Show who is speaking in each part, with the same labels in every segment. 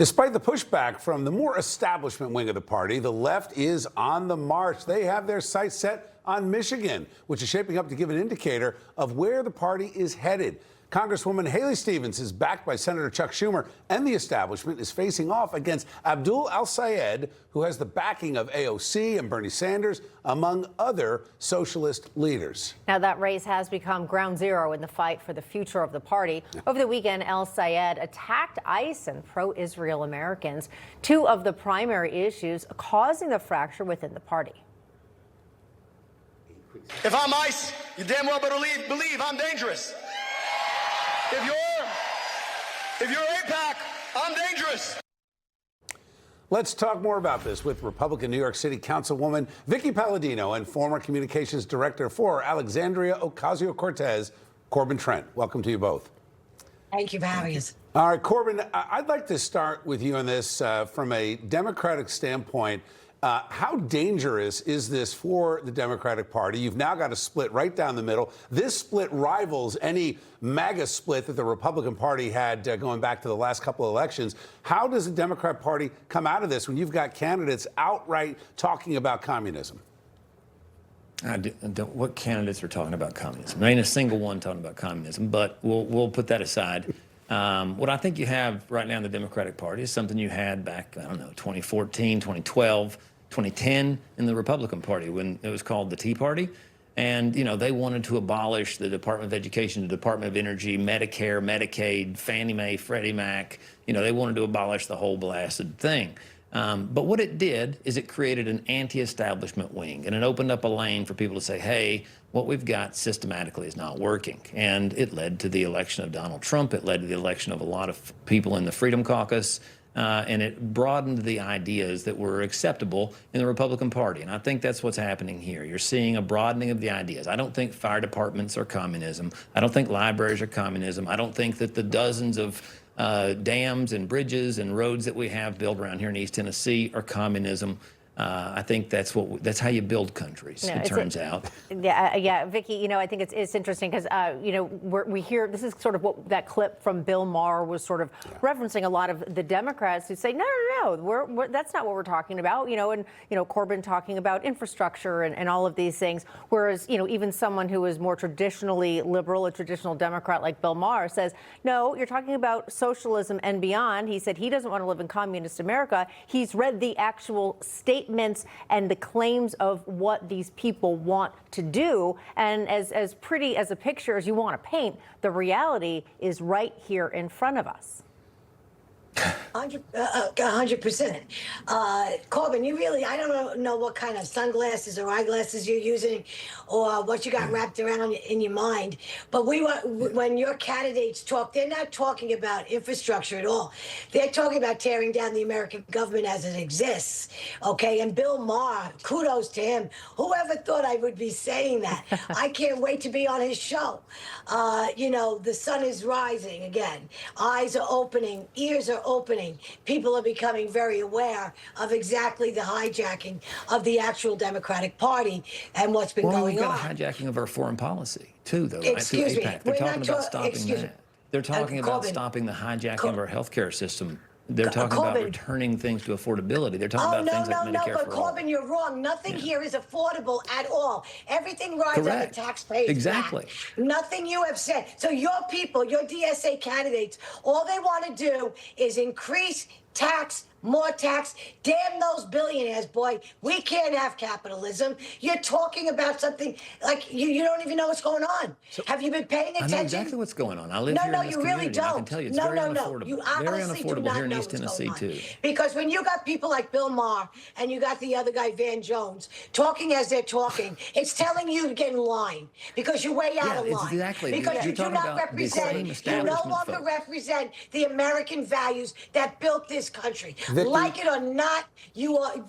Speaker 1: Despite the pushback from the more establishment wing of the party, the left is on the march. They have their sights set on Michigan, which is shaping up to give an indicator of where the party is headed. Congresswoman Haley Stevens is backed by Senator Chuck Schumer, and the establishment is facing off against Abdul al-Sayed, who has the backing of AOC and Bernie Sanders, among other socialist leaders.
Speaker 2: Now, that race has become ground zero in the fight for the future of the party. Over the weekend, al-Sayed attacked ICE and pro-Israel Americans, two of the primary issues causing the fracture within the party.
Speaker 3: If I'm ICE, you damn well better believe I'm dangerous. If you're AIPAC, I'm dangerous.
Speaker 1: Let's talk more about this with Republican New York City Councilwoman Vickie Paladino and former communications director for Alexandria Ocasio-Cortez, Corbin Trent. Welcome to you both.
Speaker 4: Thank you for having us.
Speaker 1: All right, Corbin, I'd like to start with you on this from a Democratic standpoint. How dangerous is this for the Democratic Party? You've now got a split right down the middle. This split rivals any MAGA split that the Republican Party had going back to the last couple of elections. How does the Democrat Party come out of this when you've got candidates outright talking about communism?
Speaker 5: What candidates are talking about communism? There ain't a single one talking about communism, but we'll put that aside. What I think you have right now in the Democratic Party is something you had back, I don't know, 2014, 2012, 2010 in the Republican Party when it was called the Tea Party. And, you know, they wanted to abolish the Department of Education, the Department of Energy, Medicare, Medicaid, Fannie Mae, Freddie Mac. You know, they wanted to abolish the whole blasted thing. But what it did is it created an anti-establishment wing, and it opened up a lane for people to say, hey, what we've got systematically is not working. And it led to the election of Donald Trump. It led to the election of a lot of people in the Freedom Caucus. And it broadened the ideas that were acceptable in the Republican Party. And I think that's what's happening here. You're seeing a broadening of the ideas. I don't think fire departments are communism. I don't think libraries are communism. I don't think that the dozens of dams and bridges and roads that we have built around here in East Tennessee are communism. I think that's how you build countries. It turns out.
Speaker 2: Yeah, Vickie. You know, I think it's interesting because you know we hear this is sort of what that clip from Bill Maher was sort of referencing. A lot of the Democrats who say no, that's not what we're talking about. You know, and you know Corbin talking about infrastructure and all of these things. Whereas you know even someone who is more traditionally liberal, a traditional Democrat like Bill Maher says no, you're talking about socialism and beyond. He said he doesn't want to live in communist America. He's read the actual statements and the claims of what these people want to do. And as pretty as a picture as you want to paint, the reality is right here in front of us.
Speaker 4: 100%. Corbin, you really, I don't know what kind of sunglasses or eyeglasses you're using or what you got wrapped around in your mind. But when your candidates talk, they're not talking about infrastructure at all. They're talking about tearing down the American government as it exists. Okay. And Bill Maher, kudos to him. Whoever thought I would be saying that? I can't wait to be on his show. You know, the sun is rising again. Eyes are opening, ears are opening. People are becoming very aware of exactly the hijacking of the actual Democratic Party and what's been going on.
Speaker 5: We've got a hijacking of our foreign policy, too, though.
Speaker 4: Excuse me.
Speaker 5: They're talking about stopping that. They're talking about stopping the hijacking of our healthcare system. They're talking about returning things to affordability. They're talking about things like Medicare
Speaker 4: but
Speaker 5: for all.
Speaker 4: Corbin, you're wrong. Nothing here is affordable at all. Everything rides on the taxpayer's back. Nothing you have said. So your people, your DSA candidates, all they want to do is increase tax, more tax. Damn those billionaires, boy. We can't have capitalism. You're talking about something like you don't even know what's going on. So, have you been paying attention?
Speaker 5: I know exactly what's going on. I live here in this
Speaker 4: you really
Speaker 5: community.
Speaker 4: don't.
Speaker 5: I can tell you it's very unaffordable.
Speaker 4: You
Speaker 5: very
Speaker 4: honestly
Speaker 5: unaffordable
Speaker 4: do not
Speaker 5: here in
Speaker 4: know
Speaker 5: East Tennessee, too.
Speaker 4: Because when you got people like Bill Maher and you got the other guy, Van Jones, talking as they're talking, it's telling you to get in line because you're way out of line.
Speaker 5: Exactly.
Speaker 4: Because you do not represent, you no longer represent the American values that built this country. Vickie, like it or not,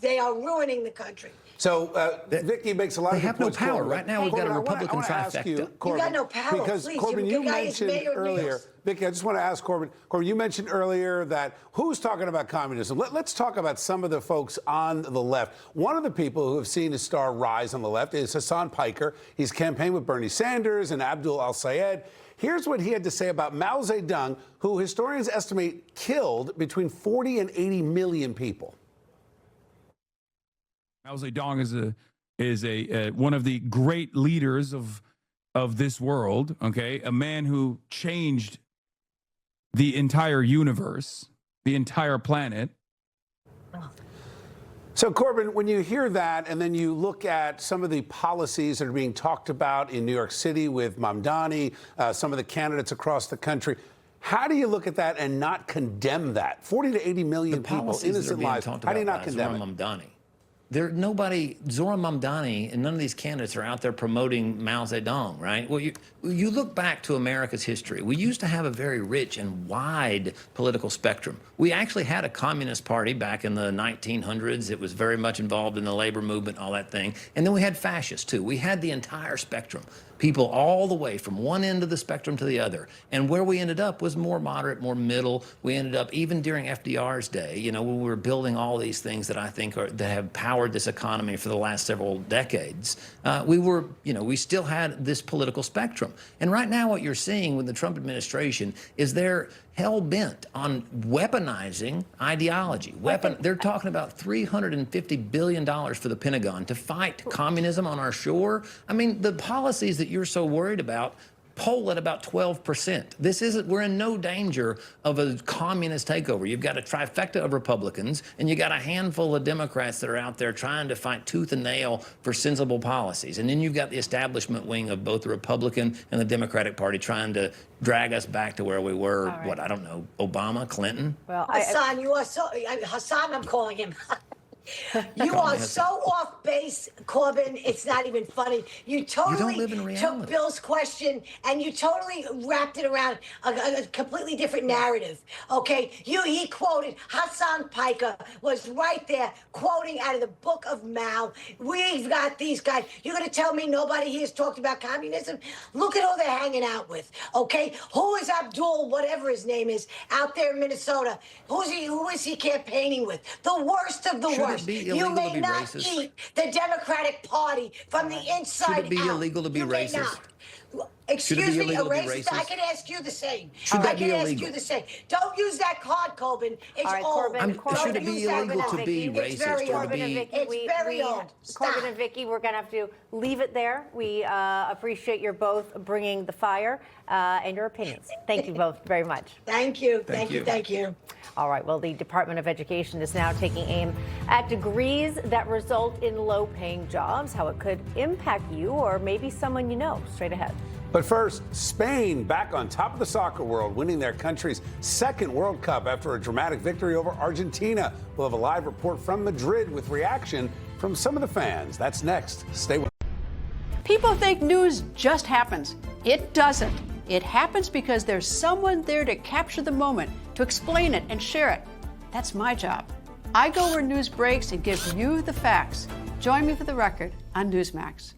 Speaker 4: they are ruining the country.
Speaker 1: So Vickie makes a lot of
Speaker 5: points. They have no power. Right now, we've got a Republican trifecta.
Speaker 4: You got no power.
Speaker 1: Because,
Speaker 4: please,
Speaker 1: Corbin, you mentioned earlier Vickie, I just want to ask Corbin. Corbin, you mentioned earlier that who's talking about communism? Let's talk about some of the folks on the left. One of the people who have seen his star rise on the left is Hassan Piker. He's campaigned with Bernie Sanders and Abdul al-Sayed. Here's what he had to say about Mao Zedong, who historians estimate killed between 40 and 80 million people.
Speaker 6: Mao Zedong is one of the great leaders of this world, okay? A man who changed the entire universe, the entire planet.
Speaker 1: So, Corbin, when you hear that and then you look at some of the policies that are being talked about in New York City with Mamdani, some of the candidates across the country, how do you look at that and not condemn that? 40 to 80 million people, innocent lives. How do you not condemn it?
Speaker 5: Mamdani. Zoran Mamdani and none of these candidates are out there promoting Mao Zedong, right? Well, you look back to America's history. We used to have a very rich and wide political spectrum. We actually had a communist party back in the 1900s. It was very much involved in the labor movement, all that thing. And then we had fascists, too. We had the entire spectrum. People all the way from one end of the spectrum to the other. And where we ended up was more moderate, more middle. We ended up, even during FDR's day, you know, when we were building all these things that I think that have powered this economy for the last several decades, we still had this political spectrum. And right now what you're seeing with the Trump administration is they're hell-bent on weaponizing ideology. They're talking about $350 billion for the Pentagon to fight communism on our shore. I mean, the policies that you're so worried about poll at about 12%. We're in no danger of a communist takeover. You've got a trifecta of Republicans, and you got a handful of Democrats that are out there trying to fight tooth and nail for sensible policies. And then you've got the establishment wing of both the Republican and the Democratic Party trying to drag us back to where we were,
Speaker 2: right.
Speaker 5: I don't know, Obama, Clinton?
Speaker 2: Well,
Speaker 4: Hassan, you are so Hassan. I'm calling him. You are so off base, Corbin. It's not even funny. You totally
Speaker 5: live in reality.
Speaker 4: took Bill's question and you totally wrapped it around a completely different narrative. Okay, he quoted Hassan Piker was right there quoting out of the book of Mao. We've got these guys. You're going to tell me nobody here has talked about communism? Look at who they're hanging out with. Okay, who is Abdul, whatever his name is, out there in Minnesota? Who is he campaigning with? The worst of the worst. You may not eat the Democratic Party from the inside out.
Speaker 5: Should it be illegal to be racist?
Speaker 4: Excuse me, a
Speaker 5: racist?
Speaker 4: I can ask you the same.
Speaker 5: Should that be illegal?
Speaker 4: I can ask you the same. Don't use that card, Corbin. It's
Speaker 2: all right,
Speaker 4: old.
Speaker 2: Corbin,
Speaker 5: should it be illegal to be racist or to be...
Speaker 4: It's very old.
Speaker 2: Corbin and Vickie, we're going to have to leave it there. We appreciate your both bringing the fire and your opinions. Thank you both very much.
Speaker 4: Thank you. Thank you.
Speaker 2: All right, well, the Department of Education is now taking aim at degrees that result in low-paying jobs, how it could impact you or maybe someone you know. Straight ahead.
Speaker 1: But first, Spain back on top of the soccer world, winning their country's second World Cup after a dramatic victory over Argentina. We'll have a live report from Madrid with reaction from some of the fans. That's next. Stay with us.
Speaker 7: People think news just happens. It doesn't. It happens because there's someone there to capture the moment, to explain it and share it. That's my job. I go where news breaks and give you the facts. Join me for The Record on Newsmax.